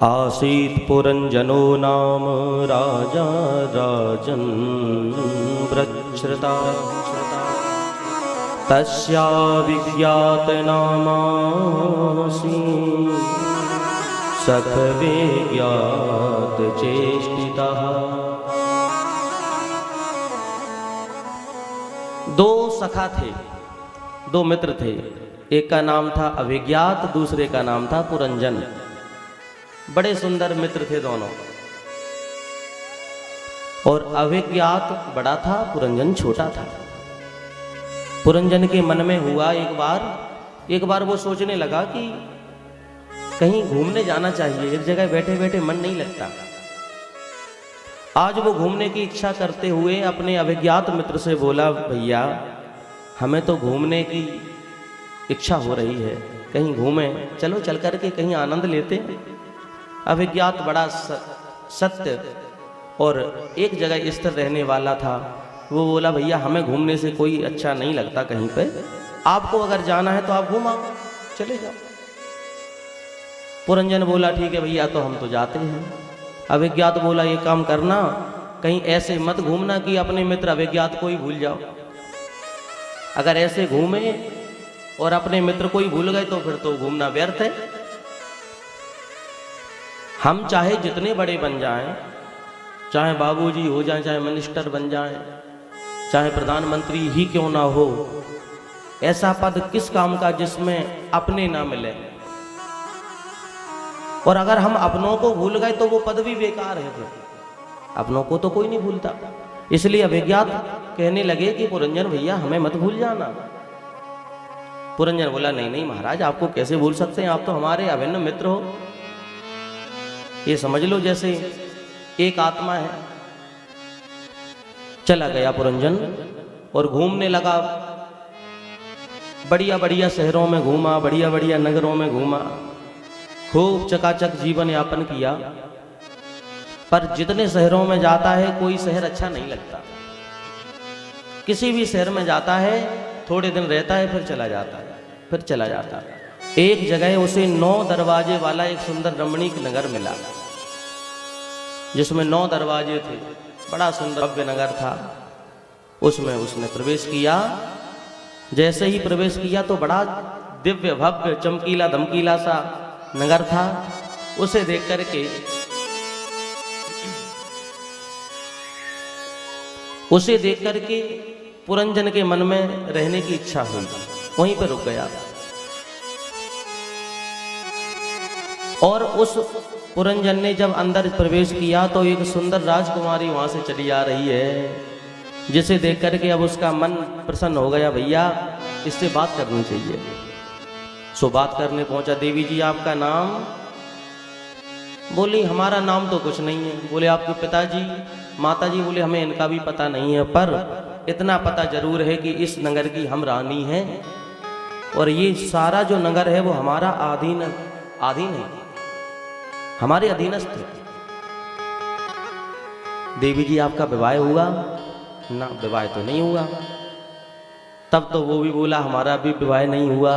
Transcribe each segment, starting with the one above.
आसीत् पुरंजनो नाम राजा राजन् व्रच्छ्रता तस्या विज्ञात नामासी सखवे ज्ञात चेष्टिता। दो सखा थे, दो मित्र थे। एक का नाम था अभिज्ञात, दूसरे का नाम था पुरंजन। बड़े सुंदर मित्र थे दोनों। और अभिज्ञात बड़ा था, पुरंजन छोटा था। पुरंजन के मन में हुआ एक बार वो सोचने लगा कि कहीं घूमने जाना चाहिए, एक जगह बैठे बैठे मन नहीं लगता। आज वो घूमने की इच्छा करते हुए अपने अभिज्ञात मित्र से बोला, भैया हमें तो घूमने की इच्छा हो रही है, कहीं घूमें, चलो चल कर के कहीं आनंद लेते। अभिज्ञात बड़ा सत्य और एक जगह स्थिर रहने वाला था। वो बोला, भैया हमें घूमने से कोई अच्छा नहीं लगता कहीं पे, आपको अगर जाना है तो आप घूमाओ, चले जाओ। पुरंजन बोला, ठीक है भैया, तो हम तो जाते हैं। अभिज्ञात बोला, ये काम करना, कहीं ऐसे मत घूमना कि अपने मित्र अभिज्ञात को ही भूल जाओ। अगर ऐसे घूमे और अपने मित्र को ही भूल गए तो फिर तो घूमना व्यर्थ है। हम चाहे जितने बड़े बन जाएं, चाहे बाबूजी हो जाएं, चाहे मिनिस्टर बन जाएं, चाहे प्रधानमंत्री ही क्यों ना हो, ऐसा पद किस काम का जिसमें अपने ना मिले। और अगर हम अपनों को भूल गए तो वो पद भी बेकार है। फिर अपनों को तो कोई नहीं भूलता। इसलिए अभिज्ञात कहने लगे कि पुरंजन भैया हमें मत भूल जाना। पुरंजन बोला, नहीं नहीं महाराज, आपको कैसे भूल सकते हैं, आप तो हमारे अभिन्न मित्र हो। ये समझ लो जैसे एक आत्मा है। चला गया पुरंजन और घूमने लगा, बढ़िया बढ़िया शहरों में घूमा, बढ़िया बढ़िया नगरों में घूमा, खूब चकाचक जीवन यापन किया। पर जितने शहरों में जाता है कोई शहर अच्छा नहीं लगता। किसी भी शहर में जाता है, थोड़े दिन रहता है, फिर चला जाता है, फिर चला जाता है। एक जगह उसे 9 दरवाजे वाला एक सुंदर रमणीक नगर मिला, जिसमें 9 दरवाजे थे। बड़ा सुंदर भव्य नगर था। उसमें उसने प्रवेश किया। जैसे ही प्रवेश किया तो बड़ा दिव्य भव्य चमकीला धमकीला सा नगर था। उसे देख करके पुरंजन के मन में रहने की इच्छा हुई, वहीं पर रुक गया। और उस पुरंजन ने जब अंदर प्रवेश किया तो एक सुंदर राजकुमारी वहां से चली आ रही है, जिसे देख करके अब उसका मन प्रसन्न हो गया। भैया इससे बात करनी चाहिए। सो बात करने पहुंचा। देवी जी आपका नाम? बोली, हमारा नाम तो कुछ नहीं है। बोले, आपके पिताजी माताजी? बोले, हमें इनका भी पता नहीं है, पर इतना पता जरूर है कि इस नगर की हम रानी हैं और ये सारा जो नगर है वो हमारा अधीन है, हमारे अधीनस्थ है। देवी जी आपका विवाह हुआ? ना, विवाह तो नहीं हुआ। तब तो वो भी बोला, हमारा भी विवाह नहीं हुआ।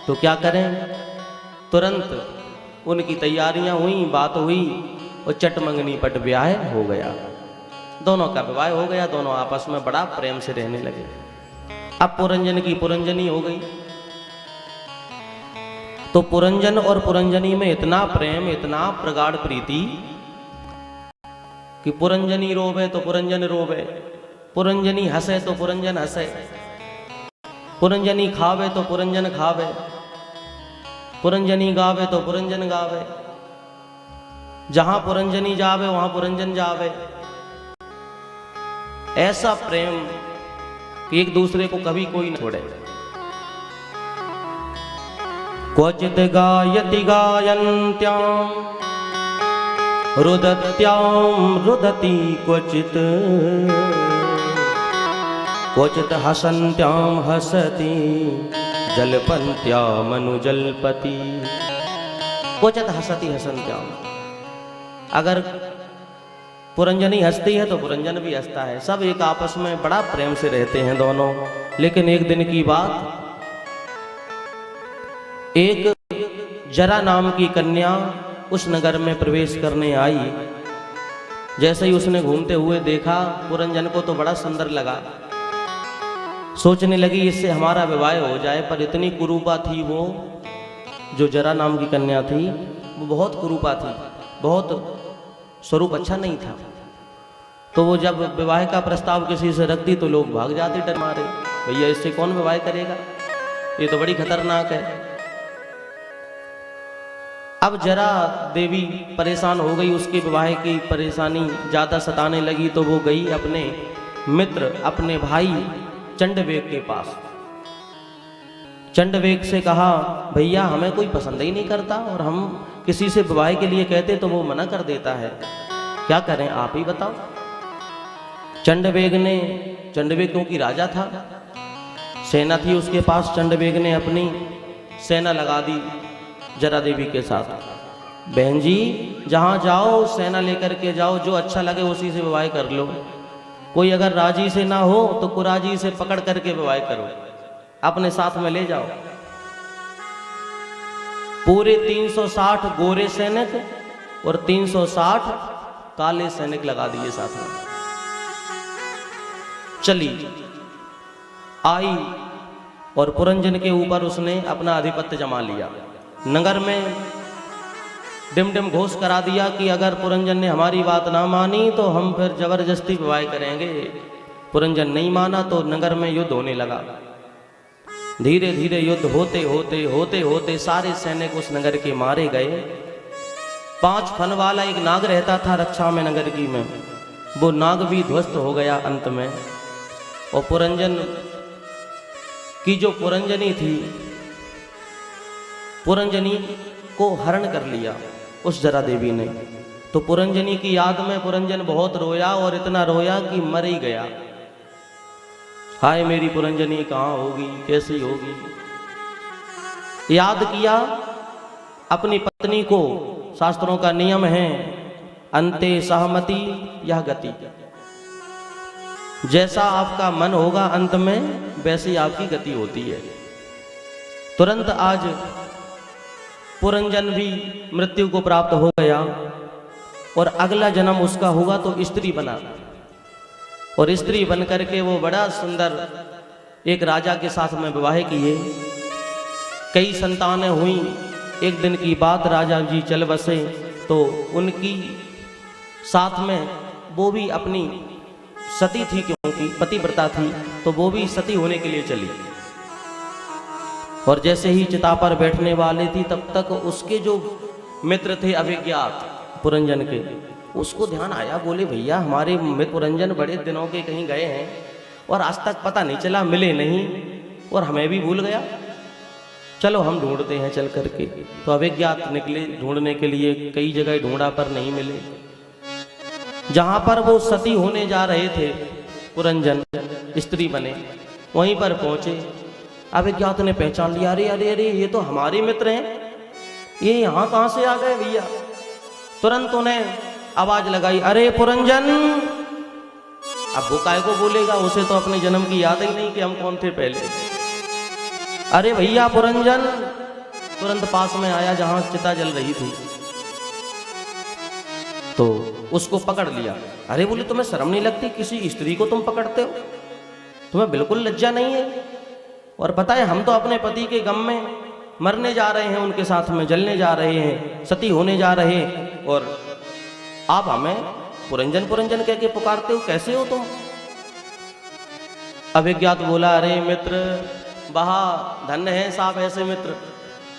तो क्या करें? तुरंत उनकी तैयारियां हुई, बात हुई और चटमंगनी पट ब्याह हो गया। दोनों का विवाह हो गया। दोनों आपस में बड़ा प्रेम से रहने लगे। अब पुरंजन की पुरंजनी हो गई। तो पुरंजन और पुरंजनी में इतना प्रेम, इतना प्रगाढ़ प्रीति कि पुरंजनी रोवे तो पुरंजन रोवे, पुरंजनी हंसे तो पुरंजन हंसे, पुरंजनी खावे तो पुरंजन खावे, पुरंजनी गावे तो पुरंजन गावे। जहां पुरंजनी जावे वहां पुरंजन जावे। ऐसा प्रेम कि एक दूसरे को कभी कोई न छोड़े। क्वचित गायति गायन्त्याम रुदत्याम रुदति क्वचित, क्वचित हसन्त्याम हसति जलपन्त्याम अनुजल्पति। क्वचित हसति हसन्त्याम, अगर पुरंजनी हंसती है तो पुरंजन भी हंसता है। सब एक आपस में बड़ा प्रेम से रहते हैं दोनों। लेकिन एक दिन की बात, एक जरा नाम की कन्या उस नगर में प्रवेश करने आई। जैसे ही उसने घूमते हुए देखा, पुरंजन को तो बड़ा सुंदर लगा। सोचने लगी इससे हमारा विवाह हो जाए, पर इतनी कुरूपा थी वो, जो जरा नाम की कन्या थी वो बहुत कुरूपा थी, बहुत स्वरूप अच्छा नहीं था। तो वो जब विवाह का प्रस्ताव किसी से रख दी तो लोग भाग जाते डर मारे, भैया इससे कौन विवाह करेगा, ये तो बड़ी खतरनाक है। अब जरा देवी परेशान हो गई, उसके विवाह की परेशानी ज़्यादा सताने लगी, तो वो गई अपने मित्र, अपने भाई चंडवेग के पास। चंडवेग से कहा, भैया हमें कोई पसंद ही नहीं करता, और हम किसी से विवाह के लिए कहते तो वो मना कर देता है, क्या करें आप ही बताओ। चंडवेग क्योंकि राजा था, सेना थी उसके पास, चंडवेग ने अपनी सेना लगा दी जरा देवी के साथ। बहन जी जहाँ जाओ सेना लेकर के जाओ, जो अच्छा लगे उसी से विवाह कर लो, कोई अगर राजी से ना हो तो कुराजी से पकड़ करके विवाह करो, अपने साथ में ले जाओ। पूरे 360 गोरे सैनिक और 360 काले सैनिक लगा दिए साथ में। चली आई और पुरंजन के ऊपर उसने अपना आधिपत्य जमा लिया। नगर में डिम डिम घोष करा दिया कि अगर पुरंजन ने हमारी बात ना मानी तो हम फिर जबरदस्ती विवाह करेंगे। पुरंजन नहीं माना तो नगर में युद्ध होने लगा। धीरे धीरे युद्ध होते होते होते होते सारे सैनिक उस नगर के मारे गए। 5 फन वाला एक नाग रहता था रक्षा में नगर की में, वो नाग भी ध्वस्त हो गया अंत में। और पुरंजन की जो पुरंजनी थी, पुरंजनी को हरण कर लिया उस जरा देवी ने। तो पुरंजनी की याद में पुरंजन बहुत रोया, और इतना रोया कि मर ही गया। हाय मेरी पुरंजनी कहाँ होगी, कैसी होगी। याद किया अपनी पत्नी को। शास्त्रों का नियम है अंते सहमति यह गति, जैसा आपका मन होगा अंत में वैसी आपकी गति होती है। तुरंत आज पुरंजन भी मृत्यु को प्राप्त हो गया, और अगला जन्म उसका होगा तो स्त्री बना, और स्त्री बन करके वो बड़ा सुंदर एक राजा के साथ में विवाह किए। कई संतानें हुई। एक दिन की बात, राजा जी चल बसे तो उनकी साथ में वो भी अपनी सती थी, क्योंकि पतिव्रता थी, तो वो भी सती होने के लिए चली। और जैसे ही चिता पर बैठने वाले थी तब तक उसके जो मित्र थे अभिज्ञात पुरंजन के, उसको ध्यान आया। बोले भैया हमारे मित्र पुरंजन बड़े दिनों के कहीं गए हैं और आज तक पता नहीं चला, मिले नहीं, और हमें भी भूल गया, चलो हम ढूंढते हैं चल करके। तो अभिज्ञात निकले ढूंढने के लिए, कई जगह ढूंढा पर नहीं मिले। जहां पर वो सती होने जा रहे थे पुरंजन स्त्री बने, वहीं पर पहुंचे। अभिज्ञात ने पहचान लिया, अरे अरे अरे ये तो हमारे मित्र हैं, ये यहाँ कहाँ से आ गए भैया। तुरंत उन्हें आवाज लगाई, अरे पुरंजन। अब वो काय को बोलेगा, उसे तो अपने जन्म की याद ही नहीं कि हम कौन थे पहले। अरे भैया पुरंजन। तुरंत पास में आया जहां चिता जल रही थी, तो उसको पकड़ लिया। अरे बोले तुम्हें शर्म नहीं लगती, किसी स्त्री को तुम पकड़ते हो, तुम्हें बिल्कुल लज्जा नहीं है। और पता है हम तो अपने पति के गम में मरने जा रहे हैं, उनके साथ में जलने जा रहे हैं, सती होने जा रहे हैं, और आप हमें पुरंजन पुरंजन कह के पुकारते हो, कैसे हो तुम। अभिज्ञात बोला, अरे मित्र बहा धन्य है साहब ऐसे मित्र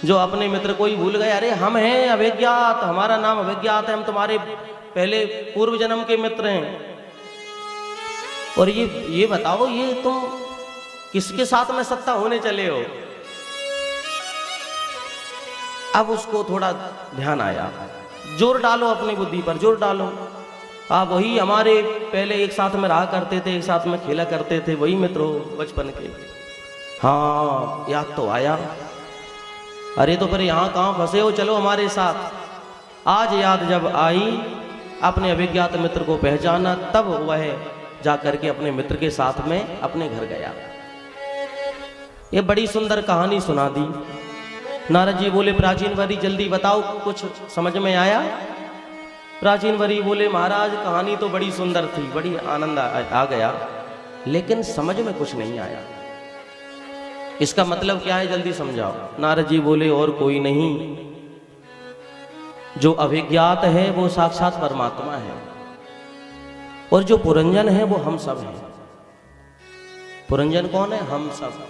जो अपने मित्र को ही भूल गए। अरे हम हैं अभिज्ञात, हमारा नाम अभिज्ञात है, हम तुम्हारे पहले पूर्व जन्म के मित्र हैं। और ये बताओ, ये तुम किसके साथ में सत्ता होने चले हो। अब उसको थोड़ा ध्यान आया, जोर डालो अपनी बुद्धि पर, जोर डालो। आप वही हमारे पहले एक साथ में रहा करते थे, एक साथ में खेला करते थे, वही मित्र हो बचपन के। हाँ याद तो आया। अरे तो फिर यहाँ कहाँ फंसे हो, चलो हमारे साथ। आज याद जब आई, अपने अभिज्ञात मित्र को पहचाना, तब वह जाकर के अपने मित्र के साथ में अपने घर गया। ये बड़ी सुंदर कहानी सुना दी। नारद जी बोले प्राचीन वरी जल्दी बताओ, कुछ समझ में आया? प्राचीन वरी बोले महाराज कहानी तो बड़ी सुंदर थी, बड़ी आनंद आ गया, लेकिन समझ में कुछ नहीं आया। इसका मतलब क्या है, जल्दी समझाओ। नारद जी बोले और कोई नहीं, जो अभिज्ञात है वो साक्षात परमात्मा है, और जो पुरंजन है वो हम सब हैं। पुरंजन कौन है? हम सब।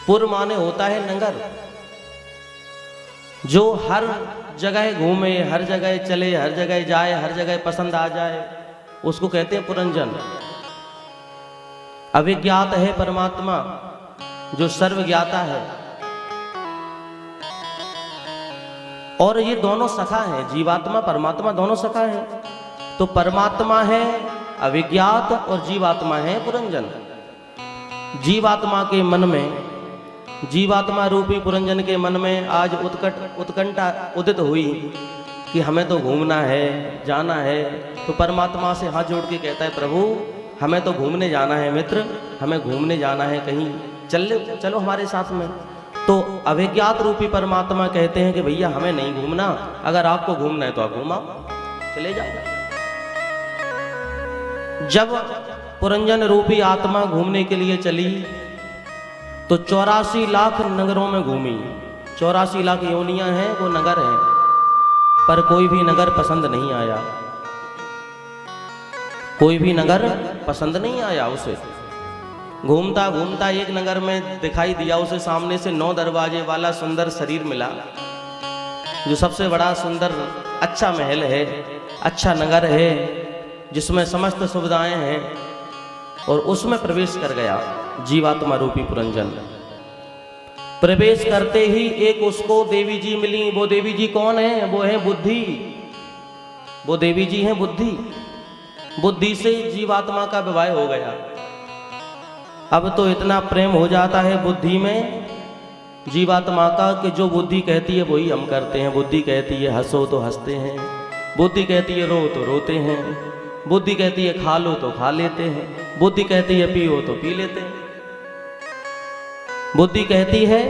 पुर माने होता है नगर, जो हर जगह घूमे, हर जगह चले, हर जगह जाए, हर जगह पसंद आ जाए, उसको कहते हैं पुरंजन। अविज्ञात है परमात्मा, जो सर्वज्ञाता है। और ये दोनों सखा हैं, जीवात्मा परमात्मा दोनों सखा हैं। तो परमात्मा है अविज्ञात और जीवात्मा है पुरंजन। जीवात्मा के मन में, जीवात्मा रूपी पुरंजन के मन में आज उत्कंठा उदित हुई कि हमें तो घूमना है, जाना है। तो परमात्मा से हाथ जोड़ के कहता है प्रभु हमें तो घूमने जाना है मित्र, हमें घूमने जाना है, कहीं चलो हमारे साथ में। तो अभिज्ञात रूपी परमात्मा कहते हैं कि भैया हमें नहीं घूमना, अगर आपको घूमना है तो आप घूमाओ, चले जाओ। जब पुरंजन रूपी आत्मा घूमने के लिए चली तो 84 लाख नगरों में घूमी। 84 लाख योनियां हैं, वो नगर हैं, पर कोई भी नगर पसंद नहीं आया। कोई भी नगर पसंद नहीं आया उसे। घूमता घूमता एक नगर में दिखाई दिया उसे, सामने से 9 दरवाजे वाला सुंदर शरीर मिला, जो सबसे बड़ा सुंदर अच्छा महल है, अच्छा नगर है, जिसमें समस्त सुविधाएं हैं। और उसमें प्रवेश कर गया जीवात्मा रूपी पुरंजन। प्रवेश करते ही एक उसको देवी जी मिली। वो देवी जी कौन है? वो है बुद्धि। वो देवी जी हैं बुद्धि। बुद्धि से जीवात्मा का विवाह हो गया। अब तो इतना प्रेम हो जाता है बुद्धि में जीवात्मा का कि जो बुद्धि कहती है वही हम करते हैं। बुद्धि कहती है हंसो तो हंसते हैं, बुद्धि कहती है रो तो रोते हैं, बुद्धि कहती है खा लो तो खा लेते हैं, बुद्धि कहती है पियो तो पी लेते हैं, बुद्धि कहती है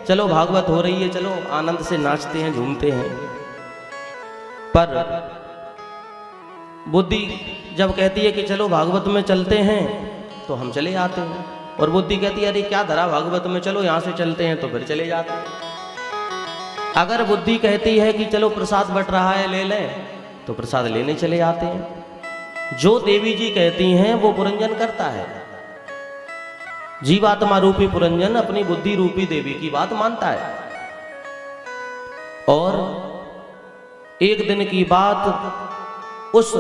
चलो भागवत हो रही है, चलो आनंद से नाचते हैं झूमते हैं। पर बुद्धि जब कहती है कि चलो भागवत में चलते हैं तो हम चले आते हैं, और बुद्धि कहती है अरे क्या धरा भागवत में, चलो यहाँ से चलते हैं, तो फिर चले जाते हैं। अगर बुद्धि कहती है कि चलो प्रसाद बट रहा है ले लें, तो प्रसाद लेने चले आते हैं। जो देवी जी कहती हैं वो पुरंजन करता है। जीवात्मा रूपी पुरंजन अपनी बुद्धि रूपी देवी की बात मानता है। और एक दिन की बात, उस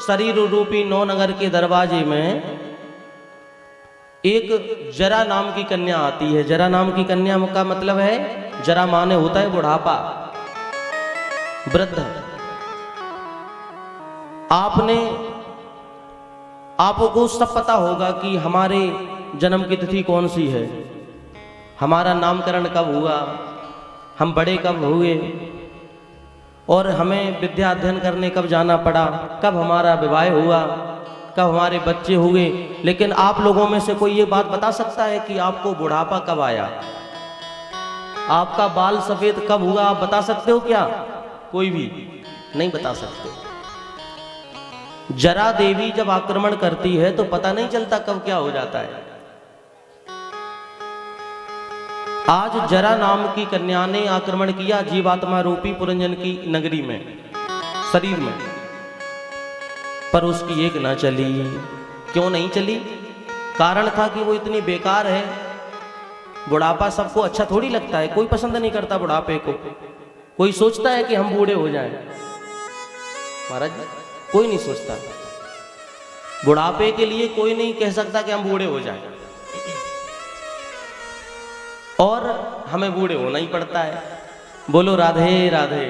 शरीर रूपी 9 नगर के दरवाजे में एक जरा नाम की कन्या आती है। जरा नाम की कन्या का मतलब है, जरा माने होता है बुढ़ापा, वृद्ध। आपको सब पता होगा कि हमारे जन्म की तिथि कौन सी है, हमारा नामकरण कब हुआ, हम बड़े कब हुए, और हमें विद्या अध्ययन करने कब जाना पड़ा, कब हमारा विवाह हुआ, कब हमारे बच्चे हुए। लेकिन आप लोगों में से कोई ये बात बता सकता है कि आपको बुढ़ापा कब आया, आपका बाल सफेद कब हुआ? आप बता सकते हो क्या? कोई भी नहीं बता सकते। जरा देवी जब आक्रमण करती है तो पता नहीं चलता कब क्या हो जाता है। आज जरा नाम की कन्या ने आक्रमण किया जीवात्मा रूपी पुरंजन की नगरी में, शरीर में, पर उसकी एक न चली। क्यों नहीं चली? कारण था कि वो इतनी बेकार है। बुढ़ापा सबको अच्छा थोड़ी लगता है, कोई पसंद नहीं करता बुढ़ापे को। कोई सोचता है कि हम बूढ़े हो जाएं? महाराज कोई नहीं सोचता। बुढ़ापे के लिए कोई नहीं कह सकता कि हम बूढ़े हो जाएं, और हमें बूढ़े होना ही पड़ता है। बोलो राधे राधे।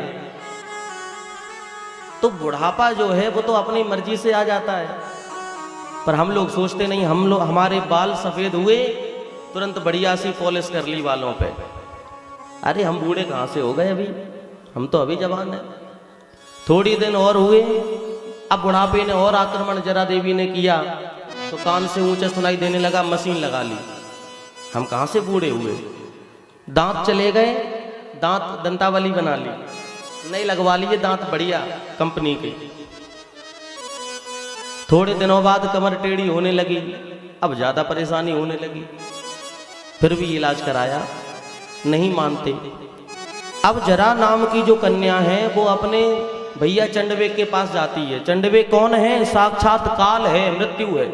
तो बुढ़ापा जो है वो तो अपनी मर्जी से आ जाता है, पर हम लोग सोचते नहीं। हमारे बाल सफेद हुए, तुरंत बढ़िया सी पॉलिश कर ली बालों पे। अरे हम बूढ़े कहाँ से हो गए अभी, हम तो अभी जवान हैं। थोड़ी दिन और हुए, अब बुढ़ापे ने और आक्रमण जरा देवी ने किया, तो कान से ऊंचा सुनाई देने लगा, मशीन लगा ली। हम कहाँ से बूढ़े हुए? दांत चले गए, दांत दंतावली बना ली, नहीं लगवा लिए दांत बढ़िया कंपनी के। थोड़े दिनों बाद कमर टेढ़ी होने लगी, अब ज्यादा परेशानी होने लगी, फिर भी इलाज कराया, नहीं मानते। अब जरा नाम की जो कन्या है वो अपने भैया चंडवेग के पास जाती है। चंडवेग कौन है? साक्षात काल है, मृत्यु है।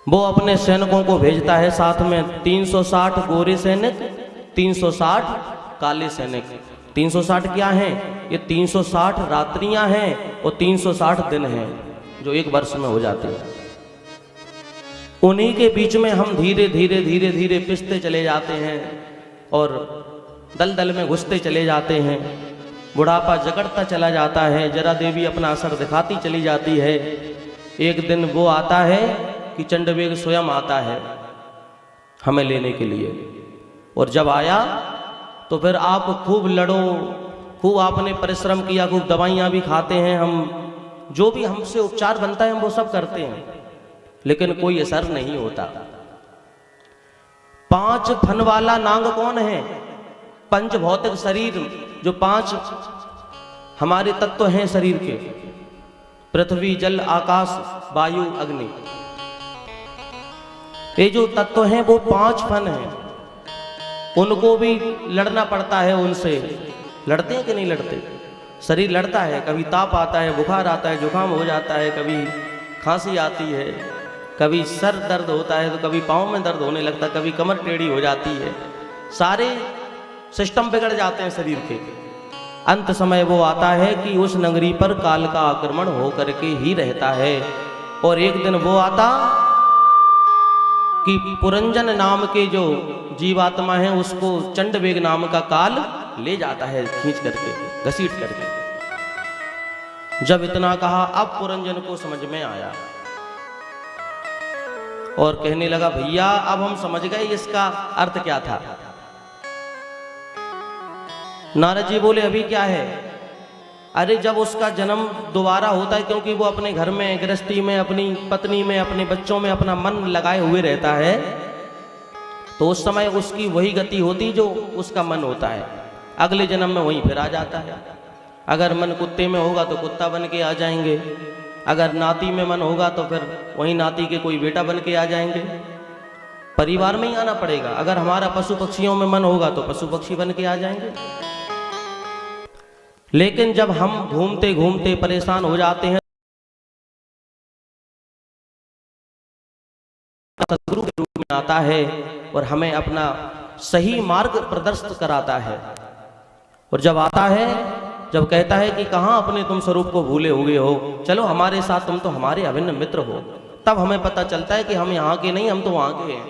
वो अपने सैनिकों को भेजता है साथ में 360 गोरे सैनिक, 360 काले सैनिक। 360 क्या हैं? ये 360 रात्रियां हैं और 360 दिन हैं जो एक वर्ष में हो जाते हैं। उन्हीं के बीच में हम धीरे धीरे धीरे धीरे पिसते चले जाते हैं और दलदल में घुसते चले जाते हैं। बुढ़ापा जकड़ता चला जाता है, जरा देवी अपना असर दिखाती चली जाती है। एक दिन वो आता है कि चंडवेग स्वयं आता है हमें लेने के लिए, और जब आया तो फिर आप खूब लड़ो, खूब आपने परिश्रम किया, खूब दवाइयाँ भी खाते हैं, हम जो भी हमसे उपचार बनता है हम वो सब करते हैं, लेकिन कोई असर नहीं होता। 5 फन वाला नांग कौन है? पंच भौतिक शरीर, जो 5 हमारे तत्व हैं शरीर के, पृथ्वी जल आकाश वायु अग्नि, ये जो तत्व हैं वो 5 फन हैं। उनको भी लड़ना पड़ता है उनसे। लड़ते हैं कि नहीं लड़ते? शरीर लड़ता है, कभी ताप आता है, बुखार आता है, जुकाम हो जाता है, कभी खांसी आती है, कभी सर दर्द होता है, तो कभी पाँव में दर्द होने लगता है, कभी कमर टेढ़ी हो जाती है, सारे सिस्टम बिगड़ जाते हैं शरीर के। अंत समय वो आता है कि उस नगरी पर काल का आक्रमण हो करके ही रहता है। और एक दिन वो आता कि पुरंजन नाम के जो जीवात्मा है उसको चंडवेग नाम का काल ले जाता है, खींच करके, घसीट करके। जब इतना कहा अब पुरंजन को समझ में आया और कहने लगा, भैया अब हम समझ गए इसका अर्थ क्या था। नारद जी बोले, अभी क्या है? अरे जब उसका जन्म दोबारा होता है, क्योंकि वो अपने घर में, गृहस्थी में, अपनी पत्नी में, अपने बच्चों में अपना मन लगाए हुए रहता है, तो उस समय उसकी वही गति होती जो उसका मन होता है। अगले जन्म में वहीं फिर आ जाता है। अगर मन कुत्ते में होगा तो कुत्ता बन के आ जाएंगे, अगर नाती में मन होगा तो फिर वहीं नाती के कोई बेटा बन के आ जाएंगे। परिवार में ही आना पड़ेगा। अगर हमारा पशु पक्षियों में मन होगा तो पशु पक्षी बन के आ जाएंगे। लेकिन जब हम घूमते घूमते परेशान हो जाते हैं, सदगुरु के रूप में आता है और हमें अपना सही मार्ग प्रदर्शित कराता है। और जब आता है, जब कहता है कि कहाँ अपने तुम स्वरूप को भूले हुए हो, चलो हमारे साथ, तुम तो हमारे अभिन्न मित्र हो, तब हमें पता चलता है कि हम यहाँ के नहीं, हम तो वहाँ के हैं।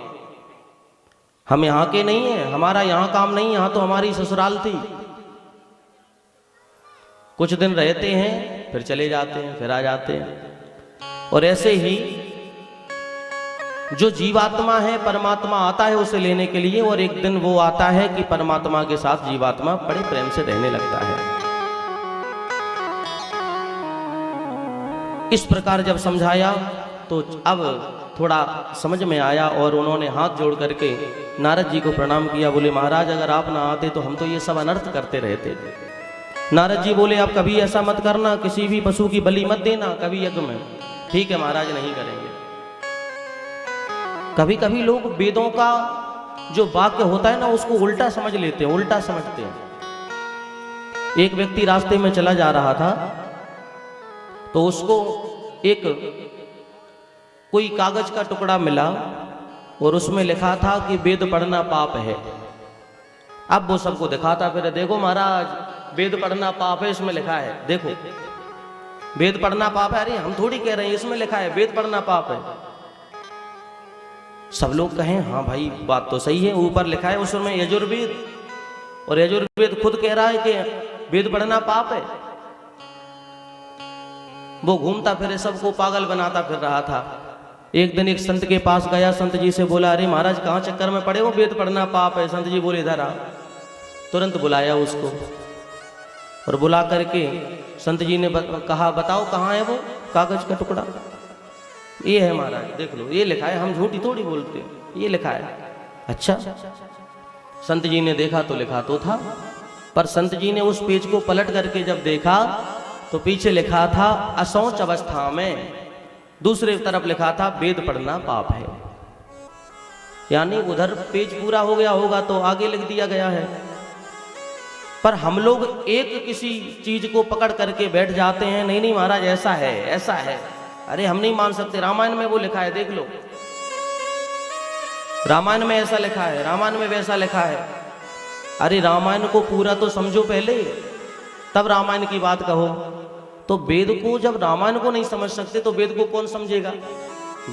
हम यहाँ के नहीं हैं, हमारा यहाँ काम नहीं, यहाँ तो हमारी ससुराल थी। कुछ दिन रहते हैं, फिर चले जाते हैं, फिर आ जाते हैं। और ऐसे ही जो जीवात्मा है, परमात्मा आता है उसे लेने के लिए, और एक दिन वो आता है कि परमात्मा के साथ जीवात्मा बड़े प्रेम से रहने लगता है। इस प्रकार जब समझाया तो अब थोड़ा समझ में आया और उन्होंने हाथ जोड़ करके नारद जी को प्रणाम किया। बोले, महाराज अगर आप ना आते तो हम तो ये सब अनर्थ करते रहते। नारद जी बोले, आप कभी ऐसा मत करना, किसी भी पशु की बलि मत देना कभी यज्ञ में। ठीक है महाराज, नहीं करेंगे। कभी कभी लोग वेदों का जो वाक्य होता है ना उसको उल्टा समझ लेते हैं, उल्टा समझते हैं। एक व्यक्ति रास्ते में चला जा रहा था तो उसको एक कोई कागज का टुकड़ा मिला और उसमें लिखा था कि वेद पढ़ना पाप है। अब वो सबको दिखाता फिर, देखो महाराज वेद पढ़ना पाप है, इसमें लिखा है, देखो वेद पढ़ना पाप है। अरे हम थोड़ी कह रहे हैं, इसमें लिखा है वेद पढ़ना पाप है। सब लोग कहें हाँ भाई बात तो सही है, ऊपर लिखा है उसमें यजुर्वेद, और यजुर्वेद खुद कह रहा है कि वेद पढ़ना पाप है। वो घूमता फिरे सबको पागल बनाता फिर रहा था। एक दिन एक संत के पास गया, संत जी से बोला, अरे महाराज कहाँ चक्कर में पड़े हो, वेद पढ़ना पाप है। संत जी बोले, इधर आ। तुरंत बुलाया उसको और बुला करके संत जी ने कहा, बताओ कहाँ है वो कागज का टुकड़ा। ये है महाराज, देख लो, ये लिखा है, हम झूठी थोड़ी बोलते, ये लिखा है। अच्छा, संत जी ने देखा तो लिखा तो था, पर संत जी ने उस पेज को पलट करके जब देखा तो पीछे लिखा था असौच अवस्था में, दूसरे तरफ लिखा था वेद पढ़ना पाप है। यानी उधर पेज पूरा हो गया होगा तो आगे लिख दिया गया है, पर हम लोग एक किसी चीज को पकड़ करके बैठ जाते हैं, नहीं नहीं महाराज ऐसा है ऐसा है। अरे हम नहीं मान सकते, रामायण में वो लिखा है देख लो, रामायण में ऐसा लिखा है, रामायण में वैसा लिखा है। अरे रामायण को पूरा तो समझो पहले, तब रामायण की बात कहो। तो वेद को जब रामायण को नहीं समझ सकते तो वेद को कौन समझेगा।